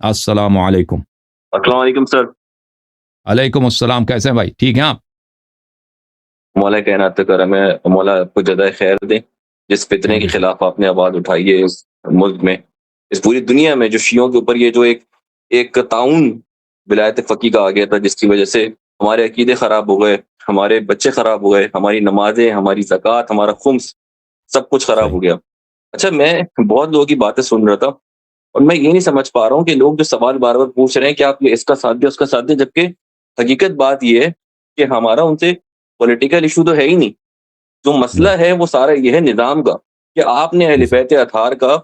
अस्सलाम वालेकुम। अस्सलाम वालेकुम सर। अलैकुम अस्सलाम, कैसे हैं भाई, ठीक हैं आप? मौला कायनात का करम है, मौला आपको जज़ाए खैर दे। जिस फितने थैंक के यू सर। खिलाफ आपने आवाज़ उठाई है इस मुल्क में, इस पूरी दुनिया में, जो शियों के ऊपर ये जो एक एक ताउन विलायत फ़क़ीह का आ गया था, जिसकी वजह से हमारे अकीदे ख़राब हो गए, हमारे बच्चे ख़राब हो गए, हमारी नमाज़ें, हमारी ज़कात, हमारा खुम्स, सब कुछ ख़राब हो सही। गया। अच्छा, मैं बहुत लोगों की बातें सुन रहा था और मैं ये नहीं समझ पा रहा हूँ कि लोग जो सवाल बार-बार पूछ रहे हैं कि आप ये इसका साथ दें, उसका साथ दें, जबकि हकीकत बात ये है कि हमारा उनसे पॉलिटिकल इश्यू तो है ही नहीं। जो मसला जी। है वो सारा ये है निज़ाम का, कि आपने जी अहले सर। बैत अताहार का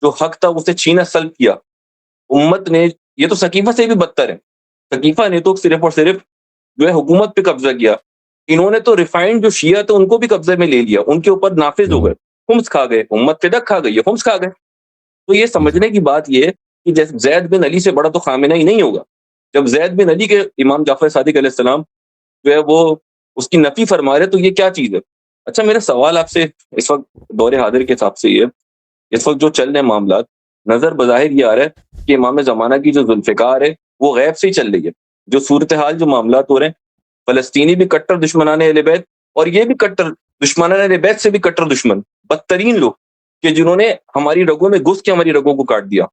जो हक था उसे छीना सल्ब किया। उम्मत ने, ये तो सकीफ़ा से भी बदतर है। सकीफ़ा ने तो सिर्फ़ और सिर्फ़ जो है हुकूमत पे कब्ज़ा किया। इन्होंने तो रिफाइंड जो शिया थे उनको भी कब्ज़े में ले लिया, उनके ऊपर नाफ़िज़ हो गए, बिल्कुल। खुम्स खा गए, उम्मत फिदक खा गई, ये खुम्स खा गए। तो ये जी सर। समझने की बात ये है कि जैसे ज़ैद बिन अली से बड़ा तो ख़ामेनेई नहीं होगा। जब ज़ैद बिन अली के इमाम जाफ़र सादिक अलैहिस्सलाम जो है वो उसकी नफ़ी फ़रमा रहे, तो ये क्या चीज़ है? अच्छा, मेरा सवाल आपसे इस वक़्त दौर हाज़िर के हिसाब से ये है, इस वक़्त जो चल रहे हैं मामलात, नज़र बज़ाहिर ये आ रहा है कि इमाम ज़माना की जो ज़ुल्फ़िकार है, वो गैब से ही चल रही है। जो सूरत-ए-हाल, जो मामलात हो रहे हैं, फ़लस्तीनी भी कट्टर दुश्मनाने अहले बैत और ये भी कट्टर दुश्मनाने अहले बैत से भी कट्टर दुश्मन, बदतरीन लोग, कि जिन्होंने हमारी रगों में घुस के हमारी रगों को काट दिया।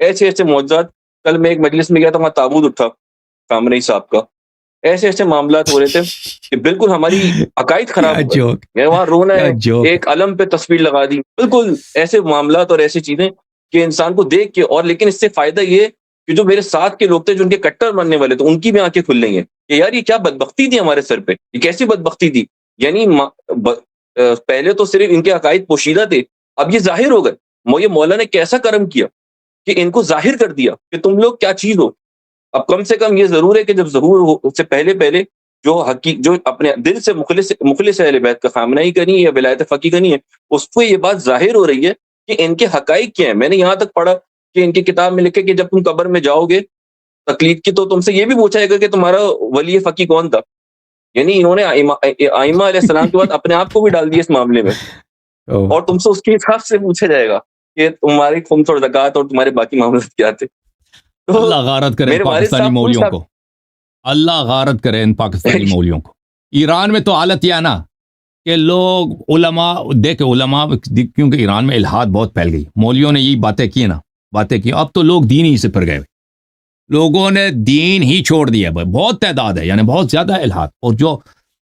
ऐसे-ऐसे मुअज़्ज़ात, कल मैं एक मजलिस में गया था, वहाँ ताबूत उठा, सामने साहब का। ऐसे-ऐसे मामलात हो रहे थे कि बिल्कुल हमारी अकाईद खराब क्या हो गए। जोक, मैं वहाँ रोना क्या है, जोक है। एक अलम पे तस्वीर लगा दी। बिल्कुल ऐसे मामलात और ऐसी चीज़ें कि इंसान को देख के, और लेकिन इससे फ़ायदा ये है कि जो मेरे साथ के लोग थे, जो उनके कट्टर मानने वाले थे, उनकी भी आँखें खुल रही हैं कि यार ये क्या बदबख्ती थी हमारे सर पे, ये कैसी बदबख्ती थी? यानी पहले तो सिर्फ़ इनके अकाईद पोशीदा थे, अब ये ज़ाहिर हो गए। ये मौला ने कैसा करम किया कि इनको ज़ाहिर कर दिया कि तुम लोग क्या चीज़ हो। अब कम से कम ये ज़रूर है कि जब ज़हूर हो उससे पहले-पहले जो अपने दिल से मुखलिस अहले बैत का ख़ामनाई करनी है या विलायत फ़क़ीह करनी है, उसको ये बात ज़ाहिर हो रही है कि इनके हक़ाइक़ क्या हैं। मैंने यहाँ तक पढ़ा कि इनकी किताब में लिखा है कि जब तुम कब्र में जाओगे तक़लीद की, तो तुमसे ये भी पूछा जाएगा कि तुम्हारा वली फ़क़ीह कौन था? यानी इन्होंने आइमा अलैहिस्सलाम के बाद अपने आप को भी डाल दिया इस मामले में, ओह! और तुमसे उसके हिसाब से पूछा जाएगा कि तुम्हारी खुम्स और ज़कात और तुम्हारे बाकी मामलात क्या थे। अल्लाह तो गारत करे इन मेरे वालिद पाकिस्तानी साहब मौलियों पूछा। को। अल्लाह गारत करे इन पाकिस्तानी मौलियों को। ईरान में तो हालत यह है ना कि लोग उलमा देखे उलमा, क्योंकि ईरान में इल्हाद बहुत फैल गई, मौलियों ने यही बातें की ना, बातें की, अब तो लोग दीन ही से फिर गए। लोगों ने दीन ही छोड़ दिया भाई, बहुत तादाद है, यानी बहुत ज्यादा इल्हाद। और जो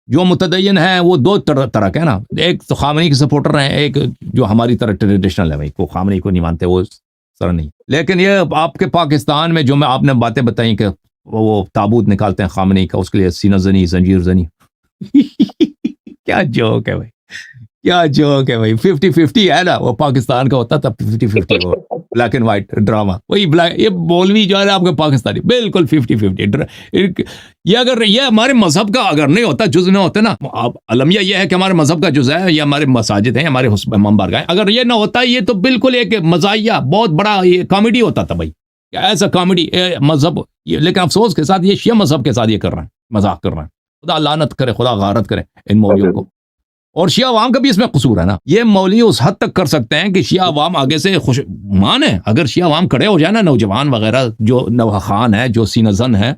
जो मुतदय्यन है वो दो तरह के हैं ना, एक तो खामनी के सपोर्टर हैं, एक जो हमारी तरह ट्रेडिशनल है भाई, को खामनी को नहीं मानते, वो सर नहीं। लेकिन ये आपके पाकिस्तान में जो मैं आपने बातें बताई कि वो ताबूत निकालते हैं खामनी का, उसके लिए सीना जनी, जंजीर जनी क्या जोक है भाई, क्या जोक है भाई। 50-50 है ना, वो पाकिस्तान का होता था 50-50, वो ब्लैक एंड व्हाइट ड्रामा, वही ब्लैक, ये मौलवी जो है ना आपके पाकिस्तानी, बिल्कुल 50-50। ये अगर ये हमारे मजहब का अगर नहीं होता, जुज नहीं होते ना, अब अलमिया ये है कि हमारे मजहब का जुज है, ये हमारे मसाजिद हैं, हमारे इमाम बारगाह, अगर ये ना होता, ये तो बिल्कुल एक मजाहिया बहुत बड़ा ये कॉमेडी होता था भाई, ऐसा कॉमेडी मजहब। लेकिन अफसोस के साथ ये शिया मजहब के साथ ये कर रहे हैं, मजाक कर रहे हैं। खुदा लानत करे, खुदा गारत करे इन मौलियों को। और शिया अवाम का भी इसमें कसूर है ना। ये मौलवी उस हद तक कर सकते हैं कि शिया अवाम आगे से खुश मान है, अगर शिया अवाम खड़े हो जाए ना, नौजवान वगैरह, जो नवा खान है, जो सीनजन है,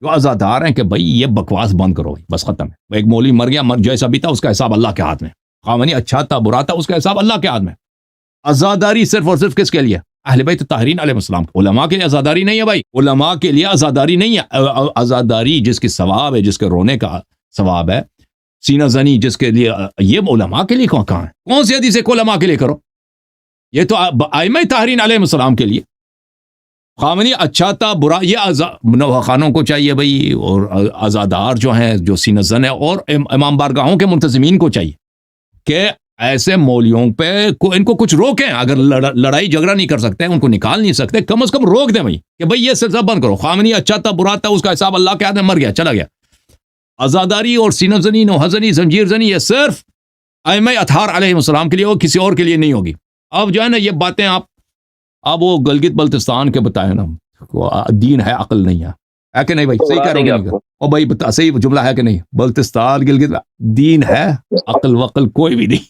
जो आज़ादार हैं, कि भाई ये बकवास बंद करो, बस खत्म है। एक मौलवी मर गया, जैसा भी था उसका हिसाब अल्लाह के हाथ में, खामनी अच्छा था बुरा था, उसका हिसाब अल्लाह के हाथ में। आज़ादारी सिर्फ और सिर्फ किसके लिए? अहले बैत ताहरीन अलैहिस्सलाम। उलमा के लिए आज़ादारी नहीं है भाई, उलमा के लिए आज़ादारी नहीं है। आज़ादारी जिसकी सवाब है, जिसके रोने का सवाब है, सीना जनी जिसके लिए, ये उलमा के लिए कहाँ है? कौन सी हदीस है उलमा के लिए करो? ये तो आइमा ताहरीन अलैहिस्सलाम के लिए। खामनी अच्छा था बुरा, ये नवा खानों को चाहिए भाई, और आज़ादार जो हैं, जो सीनजन है, और इमाम बारगाहों के मुंतज़िमीन को चाहिए कि ऐसे मौलियों पे इनको कुछ रोकें। अगर लड़ाई झगड़ा नहीं कर सकते, उनको निकाल नहीं सकते, कम से कम रोक दें भाई, कि भाई ये सिलसिला बंद करो। खामनी अच्छा था बुरा था, उसका हिसाब अल्लाह के हाथ में, मर गया चला गया। आज़ादारी और सीना जनी, नौहज़नी, जंजीर जनी, ये सिर्फ आइमा अतहार अलैहिस्सलाम के लिए हो, किसी और के लिए नहीं होगी। अब जो है ना ये बातें आप वो गलगित बल्तिस्तान के बताए ना, दीन है अकल नहीं है कि नहीं भाई? सही कह रहे हो नहीं? और भाई बता, सही जुमला है कि नहीं? बल्तिस्तान गिलगित, दीन है, अकल वकल कोई भी नहीं।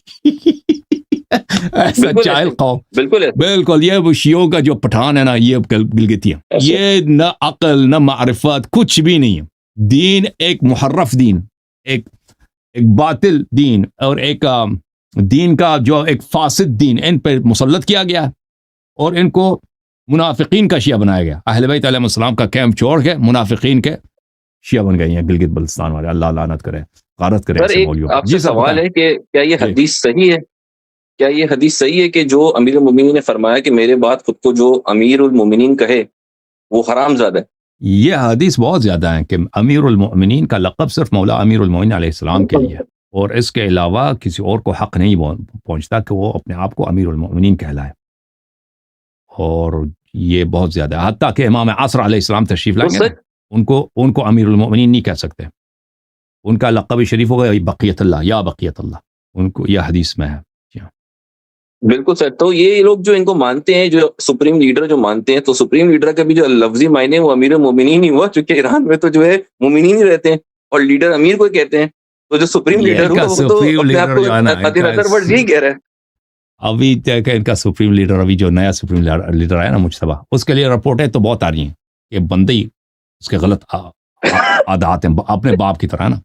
ایسا بالکل چائل قوم. بالکل ہے. بالکل یہ شیعوں کا جو پٹھان ہے نا یہ گلگتی ہے. ایسے. یہ نہ عقل نہ معرفت کچھ بھی نہیں ہے. دین ایک محرف دین, ایک باطل دین, اور ایک دین کا جو ایک فاسد دین ان پہ مسلط کیا گیا, اور ان کو منافقین کا شیعہ بنایا گیا. اہل بیت علیہ السلام کا کیمپ چھوڑ کے منافقین کے شیعہ بن گئی ہیں گلگت بلتستان والے. اللہ لعنت کرے, غارت کرے سر ایسے ایک مولویوں. آپ سے سوال ہے کہ کیا یہ حدیث صحیح ہے, کیا یہ حدیث صحیح ہے کہ جو امیر المومنین نے فرمایا کہ میرے بعد خود کو جو امیر المومنین کہے وہ حرام زادہ ہے؟ یہ حدیث بہت زیادہ ہیں کہ امیر المؤمنین کا لقب صرف مولا امیر المؤمنین علیہ السلام کے لیے ہے, اور اس کے علاوہ کسی اور کو حق نہیں پہنچتا کہ وہ اپنے آپ کو امیر المؤمنین کہلائے. اور یہ بہت زیادہ ہے, حتیٰ کہ امام عصر علیہ السلام تشریف لائیں گے ان کو امیر المؤمنین نہیں کہہ سکتے. ان کا لقب شریف ہوگا بقیت اللہ, یا بقیت اللہ, ان کو یہ حدیث میں ہے. بالکل سر. تو یہ لوگ جو ان کو مانتے ہیں, جو سپریم لیڈر جو مانتے ہیں, تو سپریم لیڈر کا بھی جو لفظی معنی وہ امیر المومنین ہی ہوا, چونکہ ایران میں تو جو ہے مومنین ہی رہتے ہیں اور لیڈر امیر کو کہتے ہیں. تو جو سپریم لیڈر ہوگا وہ تو اپنے آپ کو نظر بڑھ یہی کہہ رہا ہے. ابھی ان کا سپریم لیڈر, ابھی جو نیا سپریم لیڈر آیا نا مجتبیٰ, اس کے لیے رپورٹیں تو بہت آ رہی ہیں کہ بندے ہی اس کے غلط عادات ہیں اپنے باپ کی طرح نا.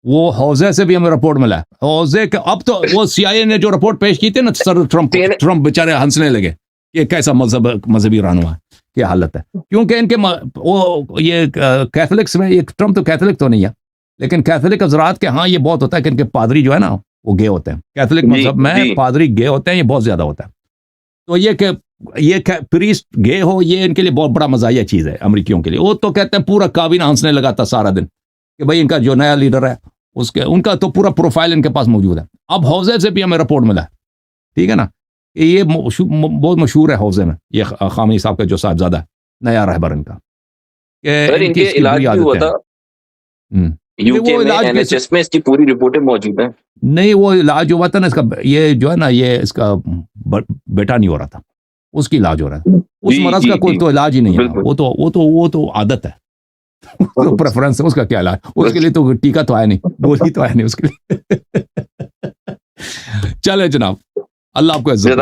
وہ حوزے سے بھی ہمیں رپورٹ ملا ہے, حوزے کے اب تو وہ سی آئی اے نے جو رپورٹ پیش کی تھی نا سر ٹرمپ بیچارے ہنسنے لگے کہ کیسا مذہبی رہنما ہے, کیا حالت ہے. کیونکہ ان کے وہ یہ کیتھولکس میں, یہ ٹرمپ تو کیتھولک تو نہیں ہے, لیکن کیتھولک حضرات کے ہاں یہ بہت ہوتا ہے کہ ان کے پادری جو ہے نا وہ گے ہوتے ہیں. کیتھولک مذہب میں پادری گے ہوتے ہیں, یہ بہت زیادہ ہوتا ہے. تو یہ کہ یہ پریسٹ گے ہو, یہ ان کے لیے بہت بڑا مزاحیہ چیز ہے امریکیوں کے لیے. وہ تو کہتے ہیں پورا کابینہ ہنسنے لگا تھا سارا دن کہ بھائی ان کا جو نیا لیڈر ہے ان کا تو پورا پروفائل ان کے پاس موجود ہے. اب حوزے سے بھی ہمیں رپورٹ ملا ہے, ٹھیک ہے نا, یہ بہت مشہور ہے حوزے میں, یہ خامنئی صاحب کا جو صاحبزادہ ہے, نیا رہبر ان کا, کہ ان کے علاج بھی ہوا تھا یوکے میں, این ایچ ایس میں, اس کی پوری رپورٹیں موجود ہیں. نہیں وہ علاج ہوا تھا نا اس کا, یہ جو ہے نا یہ اس کا بیٹا نہیں ہو رہا تھا, اس کی علاج ہو رہا ہے. اس مرض کا کوئی تو علاج ہی نہیں ہے, وہ تو عادت ہے, پریفرنس ہے, اس کا کیا علاج, اس کے لیے تو ٹیکا تو آیا نہیں, گولی تو آیا نہیں اس کے لیے. چلے جناب, اللہ آپ کو عزت.